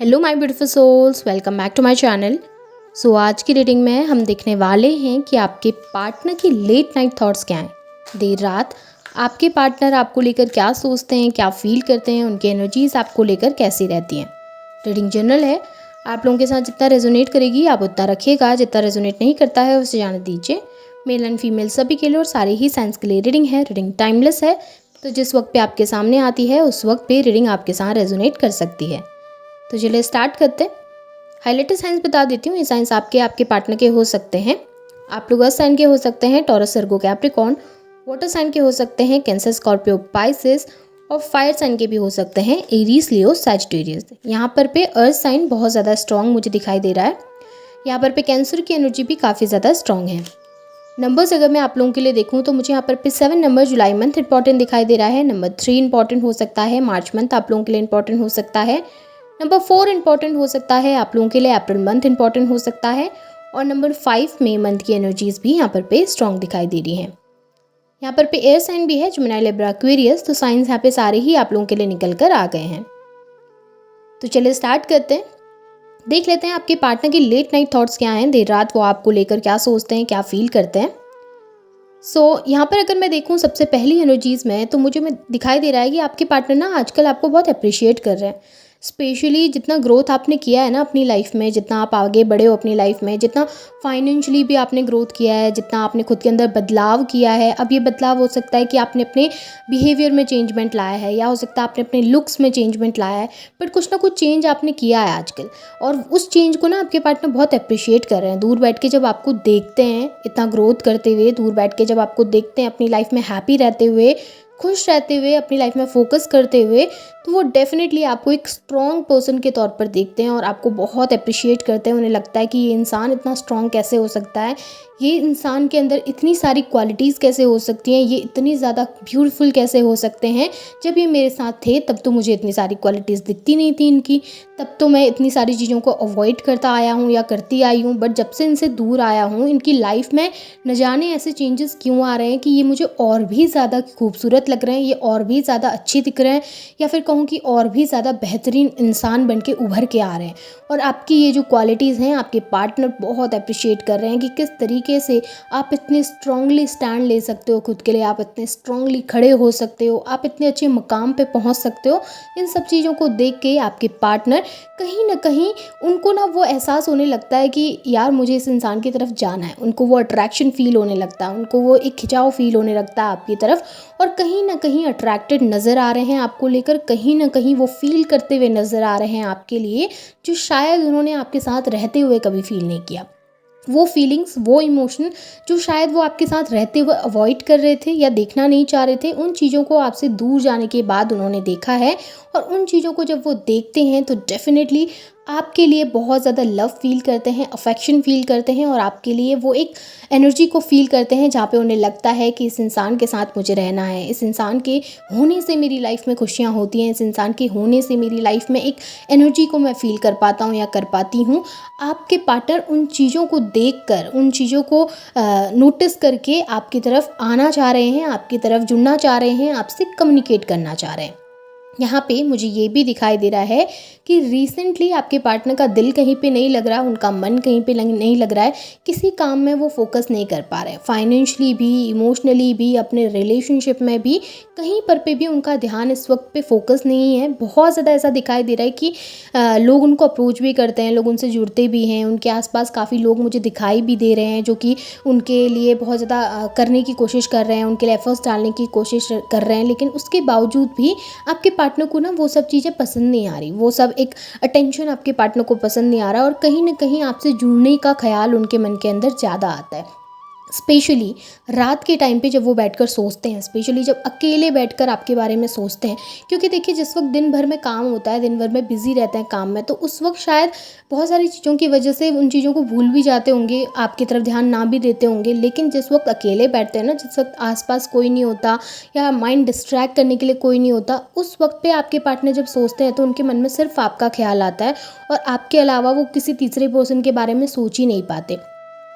Hello my beautiful souls, welcome back to my channel. So आज की reading में हम देखने वाले हैं कि आपके पार्टनर की लेट नाइट थॉट्स क्या हैं। देर रात आपके पार्टनर आपको लेकर क्या सोचते हैं, क्या फील करते हैं, उनकी एनर्जीज आपको लेकर कैसी रहती हैं। रीडिंग जनरल है, आप लोगों के साथ जितना रेजोनेट करेगी आप उतना रखिएगा, जितना रेजोनेट नहीं करता है उसे जाने दीजिए। मेल एंड फीमेल सभी के लिए और सारे ही साइंस के लिए रीडिंग है। रीडिंग टाइमलेस है, तो जिस वक्त पे आपके सामने आती है उस वक्त पे रीडिंग आपके साथ रेजोनेट कर सकती है। तो चलिए स्टार्ट करते हैं। हाइलाइटर साइंस बता देती हूँ। ये साइंस आपके पार्टनर के हो सकते हैं। आप लोग अर्थ साइन के हो सकते हैं, टॉरस, वर्गो, कैप्रिकॉर्न। वाटर साइन के हो सकते हैं, कैंसर, स्कॉर्पियो, पाइसेस। और फायर साइन के भी हो सकते हैं, एरीज, लियो, सैजिटेरियस। यहाँ पर पे अर्थ साइन बहुत ज़्यादा स्ट्रॉन्ग मुझे दिखाई दे रहा है। यहाँ पर पे कैंसर की एनर्जी भी काफ़ी ज़्यादा स्ट्रॉन्ग है। नंबर्स अगर मैं आप लोगों के लिए देखूँ तो मुझे यहाँ पर पे 7 नंबर जुलाई मंथ इंपॉर्टेंट दिखाई दे रहा है। नंबर 3 इंपॉर्टेंट हो सकता है, मार्च मंथ आप लोगों के लिए इंपॉर्टेंट हो सकता है। नंबर 4 इंपॉर्टेंट हो सकता है आप लोगों के लिए, अप्रैल मंथ इंपॉर्टेंट हो सकता है। और नंबर 5 मई मंथ की एनर्जीज भी यहाँ पर पे स्ट्रॉन्ग दिखाई दे रही हैं। यहाँ पर पे एयर साइन भी है, जेमिनी, लिब्रा, एक्वेरियस। तो साइंस यहाँ पे सारे ही आप लोगों के लिए निकल कर आ गए हैं। तो चलिए स्टार्ट करते हैं। देख लेते हैं आपके पार्टनर की लेट नाइट थॉट्स क्या हैं। देर रात वो आपको लेकर क्या सोचते हैं, क्या फील करते हैं। यहाँ पर अगर मैं देखूँ सबसे पहली एनर्जीज़ में, तो मुझे में दिखाई दे रहा है कि आपके पार्टनर ना आजकल आपको बहुत अप्रिशिएट कर रहे हैं। स्पेशली जितना ग्रोथ आपने किया है ना अपनी लाइफ में, जितना आप आगे बढ़े हो अपनी लाइफ में, जितना फाइनेंशियली भी आपने ग्रोथ किया है, जितना आपने खुद के अंदर बदलाव किया है। अब ये बदलाव हो सकता है कि आपने अपने बिहेवियर में चेंजमेंट लाया है, या हो सकता है आपने अपने लुक्स में चेंजमेंट लाया है। बट कुछ ना कुछ चेंज आपने किया है आजकल, और उस चेंज को ना आपके पार्टनर बहुत अप्रिशिएट कर रहे हैं। दूर बैठ के जब आपको देखते हैं इतना ग्रोथ करते हुए, दूर बैठ के जब आपको देखते हैं अपनी लाइफ में हैप्पी रहते हुए, खुश रहते हुए, अपनी लाइफ में फोकस करते हुए, तो वो डेफिनेटली आपको एक स्ट्रॉन्ग पर्सन के तौर पर देखते हैं और आपको बहुत अप्रिशिएट करते हैं। उन्हें लगता है कि ये इंसान इतना स्ट्रॉन्ग कैसे हो सकता है, ये इंसान के अंदर इतनी सारी क्वालिटीज़ कैसे हो सकती हैं, ये इतनी ज़्यादा ब्यूटीफुल कैसे हो सकते हैं। जब ये मेरे साथ थे तब तो मुझे इतनी सारी क्वालिटीज़ दिखती नहीं थी इनकी, तब तो मैं इतनी सारी चीज़ों को अवॉइड करता आया हूँ या करती आई हूँ। बट जब से इनसे दूर आया हूँ, इनकी लाइफ में न जाने ऐसे चेंजेस क्यों आ रहे हैं कि ये मुझे और भी ज़्यादा खूबसूरत लग रहे हैं, ये और भी ज़्यादा अच्छे दिख रहे हैं, या फिर कहूँ कि और भी ज़्यादा बेहतरीन इंसान बन के उभर के आ रहे हैं। और आपकी ये जो क्वालिटीज़ हैं आपके पार्टनर बहुत अप्रिशिएट कर रहे हैं कि किस तरीके से आप इतने स्ट्रांगली स्टैंड ले सकते हो खुद के लिए, आप इतने स्ट्रांगली खड़े हो सकते हो, आप इतने अच्छे मकाम पे पहुंच सकते हो। इन सब चीज़ों को देख के आपके पार्टनर कहीं ना कहीं, उनको ना वो एहसास होने लगता है कि यार मुझे इस इंसान की तरफ जाना है। उनको वो अट्रैक्शन फील होने लगता है, उनको वो एक खिंचाव फील होने लगता है आपकी तरफ, और कहीं ना कहीं अट्रैक्टेड नज़र आ रहे हैं आपको लेकर। कहीं ना कहीं वो फील करते हुए नज़र आ रहे हैं आपके लिए, जो शायद उन्होंने आपके साथ रहते हुए कभी फील नहीं किया। वो फीलिंग्स, वो इमोशन जो शायद वो आपके साथ रहते हुए अवॉइड कर रहे थे या देखना नहीं चाह रहे थे, उन चीज़ों को आपसे दूर जाने के बाद उन्होंने देखा है। और उन चीज़ों को जब वो देखते हैं तो डेफिनेटली आपके लिए बहुत ज़्यादा लव फील करते हैं, अफेक्शन फील करते हैं, और आपके लिए वो एक एनर्जी को फील करते हैं जहाँ पे उन्हें लगता है कि इस इंसान के साथ मुझे रहना है, इस इंसान के होने से मेरी लाइफ में खुशियाँ होती हैं, इस इंसान के होने से मेरी लाइफ में एक एनर्जी को मैं फील कर पाता हूँ या कर पाती हूँ। आपके पार्टनर उन चीज़ों को देखकर, उन चीज़ों को नोटिस करके आपकी तरफ आना चाह रहे हैं, आपकी तरफ जुड़ना चाह रहे हैं, आपसे कम्युनिकेट करना चाह रहे हैं। यहाँ पे मुझे ये भी दिखाई दे रहा है कि रिसेंटली आपके पार्टनर का दिल कहीं पे नहीं लग रहा, उनका मन कहीं पे नहीं लग रहा है, किसी काम में वो फोकस नहीं कर पा रहे हैं। फाइनेंशियली भी, इमोशनली भी, अपने रिलेशनशिप में भी कहीं पर पे भी उनका ध्यान इस वक्त पे फोकस नहीं है। बहुत ज़्यादा ऐसा दिखाई दे रहा है कि लोग उनको अप्रोच भी करते हैं, लोग उनसे जुड़ते भी हैं, उनके आसपास काफ़ी लोग मुझे दिखाई भी दे रहे हैं जो कि उनके लिए बहुत ज़्यादा करने की कोशिश कर रहे हैं, उनके लिए एफर्ट्स डालने की कोशिश कर रहे हैं। लेकिन उसके बावजूद भी आपके पार्टनर को ना वो सब चीज़ें पसंद नहीं आ रही, वो सब एक अटेंशन आपके पार्टनर को पसंद नहीं आ रहा, और कहीं ना कहीं आपसे जुड़ने का ख्याल उनके मन के अंदर ज़्यादा आता है। स्पेशली रात के टाइम पे जब वो बैठकर सोचते हैं, स्पेशली जब अकेले बैठकर आपके बारे में सोचते हैं। क्योंकि देखिए, जिस वक्त दिन भर में काम होता है, दिन भर में बिजी रहते हैं काम में, तो उस वक्त शायद बहुत सारी चीज़ों की वजह से उन चीज़ों को भूल भी जाते होंगे, आपकी तरफ ध्यान ना भी देते होंगे। लेकिन जिस वक्त अकेले बैठते हैं ना, जिस वक्त आसपास कोई नहीं होता या माइंड डिस्ट्रैक्ट करने के लिए कोई नहीं होता, उस वक्त पे आपके पार्टनर जब सोचते हैं तो उनके मन में सिर्फ आपका ख्याल आता है, और आपके अलावा वो किसी तीसरे पर्सन के बारे में सोच ही नहीं पाते।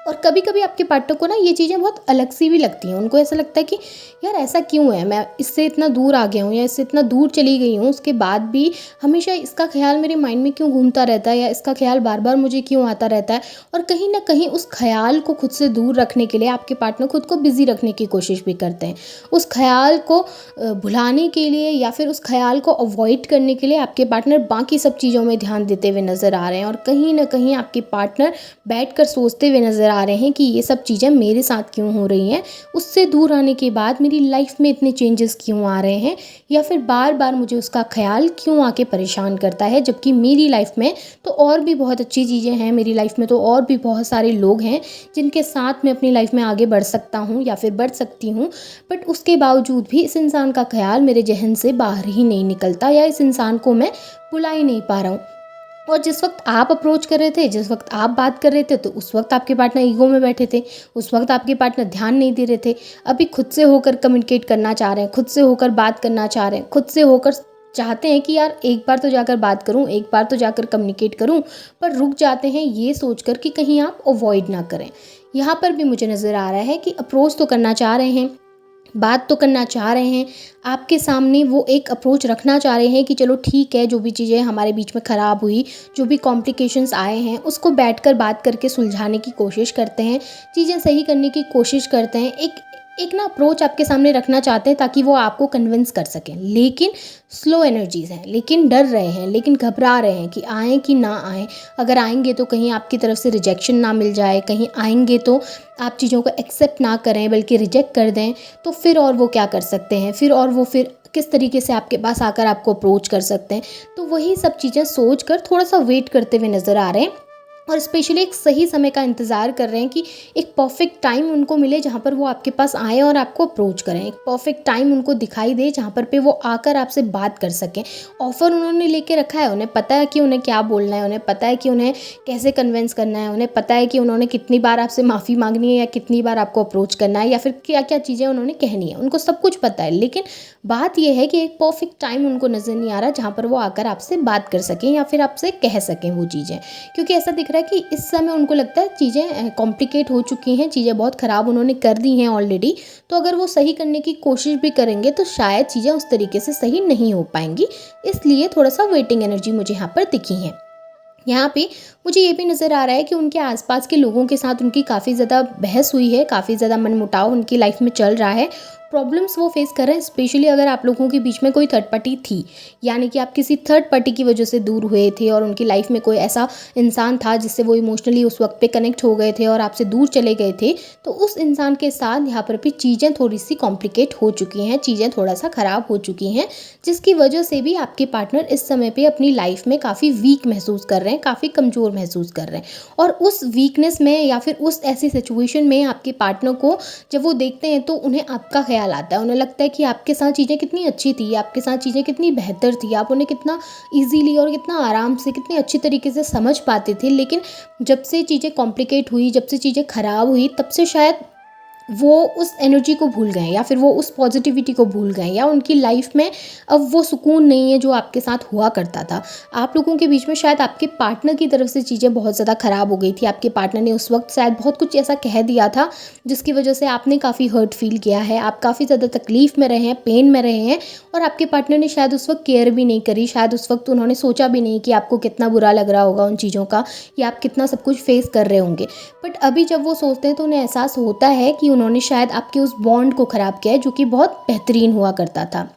और कभी कभी आपके पार्टनर को ना ये चीज़ें बहुत अलग सी भी लगती हैं। उनको ऐसा लगता है कि यार ऐसा क्यों है, मैं इससे इतना दूर आ गया हूँ या इससे इतना दूर चली गई हूँ, उसके बाद भी हमेशा इसका ख्याल मेरे माइंड में क्यों घूमता रहता है या इसका ख्याल बार बार मुझे क्यों आता रहता है। और कहीं ना कहीं उस ख्याल को खुद से दूर रखने के लिए आपके पार्टनर खुद को बिजी रखने की कोशिश भी करते हैं। उस ख्याल को भुलाने के लिए या फिर उस ख्याल को अवॉइड करने के लिए आपके पार्टनर बाकी सब चीज़ों में ध्यान देते हुए नज़र आ रहे हैं। और कहीं ना कहीं आपके पार्टनर बैठकर सोचते हुए नज़र आ रहे हैं कि ये सब चीज़ें मेरे साथ क्यों हो रही हैं, उससे दूर आने के बाद मेरी लाइफ में इतने चेंजेस क्यों आ रहे हैं, या फिर बार बार मुझे उसका ख्याल क्यों आके परेशान करता है, जबकि मेरी लाइफ में तो और भी बहुत अच्छी चीज़ें हैं, मेरी लाइफ में तो और भी बहुत सारे लोग हैं जिनके साथ मैं अपनी लाइफ में आगे बढ़ सकता हूँ या फिर बढ़ सकती हूँ। बट उसके बावजूद भी इस इंसान का ख्याल मेरे जहन से बाहर ही नहीं निकलता या इस इंसान को मैं बुला ही नहीं पा रहा हूँ। और जिस वक्त आप अप्रोच कर रहे थे, जिस वक्त आप बात कर रहे थे, तो उस वक्त आपके पार्टनर ईगो में बैठे थे, उस वक्त आपके पार्टनर ध्यान नहीं दे रहे थे। अभी खुद से होकर कम्युनिकेट करना चाह रहे हैं, खुद से होकर बात करना चाह रहे हैं, खुद से होकर चाहते हैं कि यार एक बार तो जाकर बात करूं, एक बार तो जाकर कम्युनिकेट करूं, पर रुक जाते हैं ये सोचकर कि कहीं आप अवॉइड ना करें। यहाँ पर भी मुझे नज़र आ रहा है कि अप्रोच तो करना चाह रहे हैं, बात तो करना चाह रहे हैं, आपके सामने वो एक अप्रोच रखना चाह रहे हैं कि चलो ठीक है, जो भी चीज़ें हमारे बीच में ख़राब हुई, जो भी कॉम्प्लिकेशंस आए हैं, उसको बैठकर बात करके सुलझाने की कोशिश करते हैं, चीज़ें सही करने की कोशिश करते हैं। एक एक ना अप्रोच आपके सामने रखना चाहते हैं ताकि वो आपको कन्विंस कर सकें। लेकिन स्लो एनर्जीज़ हैं, लेकिन डर रहे हैं, लेकिन घबरा रहे हैं कि आएँ कि ना आएँ। अगर आएंगे तो कहीं आपकी तरफ से रिजेक्शन ना मिल जाए, कहीं आएंगे तो आप चीज़ों को एक्सेप्ट ना करें बल्कि रिजेक्ट कर दें, तो फिर और वो क्या कर सकते हैं, फिर किस तरीके से आपके पास आकर आपको अप्रोच कर सकते हैं। तो वही सब चीज़ें सोच कर थोड़ा सा वेट करते हुए नज़र आ रहे हैं और स्पेशली एक सही समय का इंतज़ार कर रहे हैं कि एक परफेक्ट टाइम उनको मिले जहाँ पर वो आपके पास आएँ और आपको अप्रोच करें। एक परफेक्ट टाइम उनको दिखाई दे जहाँ पर पे वो आकर आपसे बात कर सकें। ऑफ़र उन्होंने लेके रखा है, उन्हें पता है कि उन्हें क्या बोलना है, उन्हें पता है कि उन्हें कैसे कन्विंस करना है, उन्हें पता है कि उन्होंने कितनी बार आपसे माफ़ी मांगनी है या कितनी बार आपको अप्रोच करना है या फिर क्या क्या चीज़ें उन्होंने कहनी है, उनको सब कुछ पता है। लेकिन बात यह है कि एक परफेक्ट टाइम उनको नज़र नहीं आ रहा जहाँ पर वो आकर आपसे बात कर सकें या फिर आपसे कह सकें वो चीज़ें। क्योंकि ऐसा दिख रहा है कि इस समय उनको लगता है चीज़ें कॉम्प्लिकेट हो चुकी हैं, चीज़ें बहुत ख़राब उन्होंने कर दी हैं ऑलरेडी। तो अगर वो सही करने की कोशिश भी करेंगे तो शायद चीज़ें उस तरीके से सही नहीं हो पाएंगी। इसलिए थोड़ा सा वेटिंग एनर्जी मुझे यहाँ पर दिखी है। यहाँ पे मुझे ये भी नज़र आ रहा है कि उनके आसपास के लोगों के साथ उनकी काफ़ी ज़्यादा बहस हुई है, काफ़ी ज़्यादा मनमुटाव उनकी लाइफ में चल रहा है, प्रॉब्लम्स वो फेस कर रहे हैं। स्पेशली अगर आप लोगों के बीच में कोई थर्ड पार्टी थी, यानी कि आप किसी थर्ड पार्टी की वजह से दूर हुए थे और उनकी लाइफ में कोई ऐसा इंसान था जिससे वो इमोशनली उस वक्त पे कनेक्ट हो गए थे और आपसे दूर चले गए थे, तो उस इंसान के साथ यहाँ पर भी चीज़ें थोड़ी सी कॉम्प्लिकेट हो चुकी हैं, चीज़ें थोड़ा सा ख़राब हो चुकी हैं, जिसकी वजह से भी आपके पार्टनर इस समय पे अपनी लाइफ में काफ़ी वीक महसूस कर रहे हैं, काफ़ी कमज़ोर महसूस कर रहे हैं। और उस वीकनेस में या फिर उस ऐसी सिचुएशन में आपके पार्टनर को जब वो देखते हैं तो उन्हें आपका ख्याल आता है, उन्हें लगता है कि आपके साथ चीज़ें कितनी अच्छी थी, आपके साथ चीज़ें कितनी बेहतर थी, आप उन्हें कितना ईजीली और कितना आराम से कितने अच्छी तरीके से समझ पाते थे। लेकिन जब से चीज़ें कॉम्प्लिकेट हुई, जब से चीज़ें ख़राब हुई, तब से शायद वो उस एनर्जी को भूल गए या फिर वो उस पॉजिटिविटी को भूल गए, या उनकी लाइफ में अब वो सुकून नहीं है जो आपके साथ हुआ करता था। आप लोगों के बीच में शायद आपके पार्टनर की तरफ से चीज़ें बहुत ज़्यादा ख़राब हो गई थी, आपके पार्टनर ने उस वक्त शायद बहुत कुछ ऐसा कह दिया था जिसकी वजह से आपने काफ़ी हर्ट फील किया है, आप काफ़ी ज़्यादा तकलीफ़ में रहे हैं, पेन में रहे हैं, और आपके पार्टनर ने शायद उस वक्त केयर भी नहीं करी, शायद उस वक्त उन्होंने सोचा भी नहीं कि आपको कितना बुरा लग रहा होगा उन चीज़ों का, या आप कितना सब कुछ फेस कर रहे होंगे। बट अभी जब वो सोचते हैं तो उन्हें एहसास होता है कि उन्होंने शायद आपके उस बॉन्ड को ख़राब किया है जो कि बहुत बेहतरीन हुआ करता था।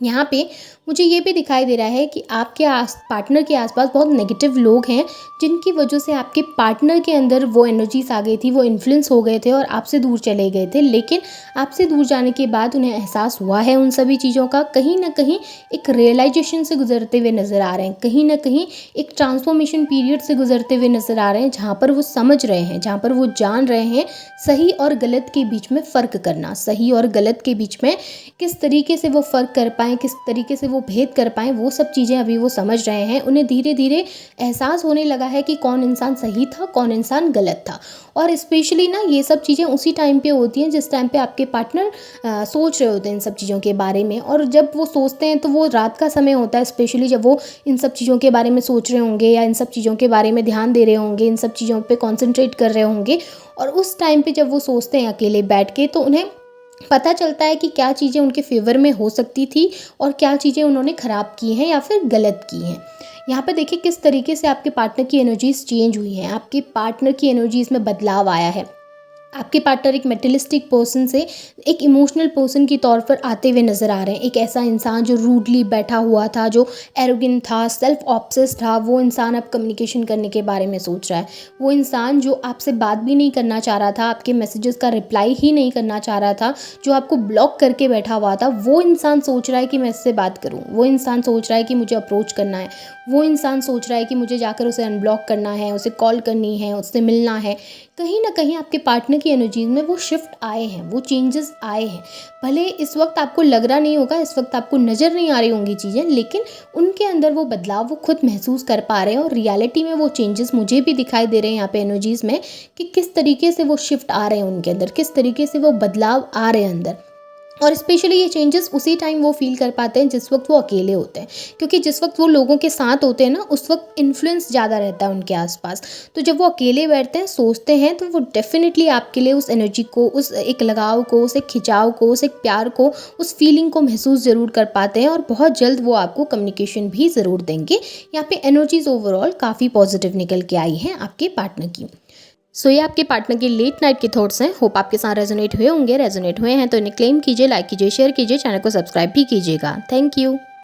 यहाँ पे मुझे ये भी दिखाई दे रहा है कि आपके पार्टनर के आसपास बहुत नेगेटिव लोग हैं जिनकी वजह से आपके पार्टनर के अंदर वो एनर्जीज आ गई थी, वो इन्फ्लुएंस हो गए थे और आपसे दूर चले गए थे। लेकिन आपसे दूर जाने के बाद उन्हें एहसास हुआ है उन सभी चीज़ों का, कहीं ना कहीं एक रियलाइजेशन से गुजरते हुए नज़र आ रहे हैं, कहीं ना कहीं एक ट्रांसफॉर्मेशन पीरियड से गुजरते हुए नज़र आ रहे हैं, जहाँ पर वो समझ रहे हैं, जहाँ पर वो जान रहे हैं सही और गलत के बीच में फ़र्क करना, सही और गलत के बीच में किस तरीके से वो फ़र्क कर पाएँ, किस तरीके से वो भेद कर पाएँ, वो सब चीज़ें अभी वो समझ रहे हैं। उन्हें धीरे-धीरे एहसास होने लगा है कि कौन इंसान सही था, कौन इंसान गलत था। और स्पेशली ना ये सब चीज़ें उसी टाइम पे होती हैं जिस टाइम पे आपके पार्टनर सोच रहे होते हैं इन सब चीज़ों के बारे में। और जब वो सोचते हैं तो वो रात का समय होता है, स्पेशली जब वो इन सब चीज़ों के बारे में सोच रहे होंगे या इन सब चीज़ों के बारे में ध्यान दे रहे होंगे, इन सब चीज़ों पे कॉन्सेंट्रेट कर रहे होंगे। और उस टाइम पे जब वो सोचते हैं अकेले बैठ के, तो उन्हें पता चलता है कि क्या चीज़ें उनके फ़ेवर में हो सकती थी और क्या चीज़ें उन्होंने ख़राब की हैं या फिर गलत की हैं। यहाँ पे देखिए किस तरीके से आपके पार्टनर की एनर्जीज़ चेंज हुई हैं, आपके पार्टनर की एनर्जीज़ में बदलाव आया है। आपके पार्टनर एक मेटलिस्टिक पर्सन से एक इमोशनल पर्सन की तौर पर आते हुए नज़र आ रहे हैं। एक ऐसा इंसान जो रूडली बैठा हुआ था, जो एरोगेंट था, सेल्फ ऑब्सेस्ड था, वो इंसान अब कम्युनिकेशन करने के बारे में सोच रहा है। वो इंसान जो आपसे बात भी नहीं करना चाह रहा था, आपके मैसेजेस का रिप्लाई ही नहीं करना चाह रहा था, जो आपको ब्लॉक करके बैठा हुआ था, वो इंसान सोच रहा है कि मैं इससे बात करूँ। वो इंसान सोच रहा है कि मुझे अप्रोच करना है। वो इंसान सोच रहा है कि मुझे जाकर उसे अनब्लॉक करना है, उसे कॉल करनी है, उससे मिलना है। कहीं ना कहीं आपके पार्टनर की एनर्जीज में वो शिफ्ट आए हैं, वो चेंजेस आए हैं। भले इस वक्त आपको लग रहा नहीं होगा, इस वक्त आपको नज़र नहीं आ रही होंगी चीज़ें, लेकिन उनके अंदर वो बदलाव वो खुद महसूस कर पा रहे हैं। और रियलिटी में वो चेंजेस मुझे भी दिखाई दे रहे हैं यहाँ पे एनर्जीज़ में, कि किस तरीके से वो शिफ्ट आ रहे हैं उनके अंदर, किस तरीके से वो बदलाव आ रहे हैं अंदर। और स्पेशली ये चेंजेस उसी टाइम वो फील कर पाते हैं जिस वक्त वो अकेले होते हैं, क्योंकि जिस वक्त वो लोगों के साथ होते हैं ना, उस वक्त इन्फ्लुएंस ज़्यादा रहता है उनके आसपास। तो जब वो अकेले बैठते हैं, सोचते हैं, तो वो डेफिनेटली आपके लिए उस एनर्जी को, उस एक लगाव को, उस एक खिंचाव को, उस एक प्यार को, उस फीलिंग को महसूस ज़रूर कर पाते हैं। और बहुत जल्द वो आपको कम्युनिकेशन भी ज़रूर देंगे। यहाँ पे एनर्जीज ओवरऑल काफ़ी पॉजिटिव निकल के आई हैं आपके पार्टनर की। सो ये आपके पार्टनर के लेट नाइट के थॉट्स हैं। होप आपके साथ रेजोनेट हुए होंगे। रेजोनेट हुए हैं तो इन्हें क्लेम कीजिए, लाइक कीजिए, शेयर कीजिए, चैनल को सब्सक्राइब भी कीजिएगा। Thank you.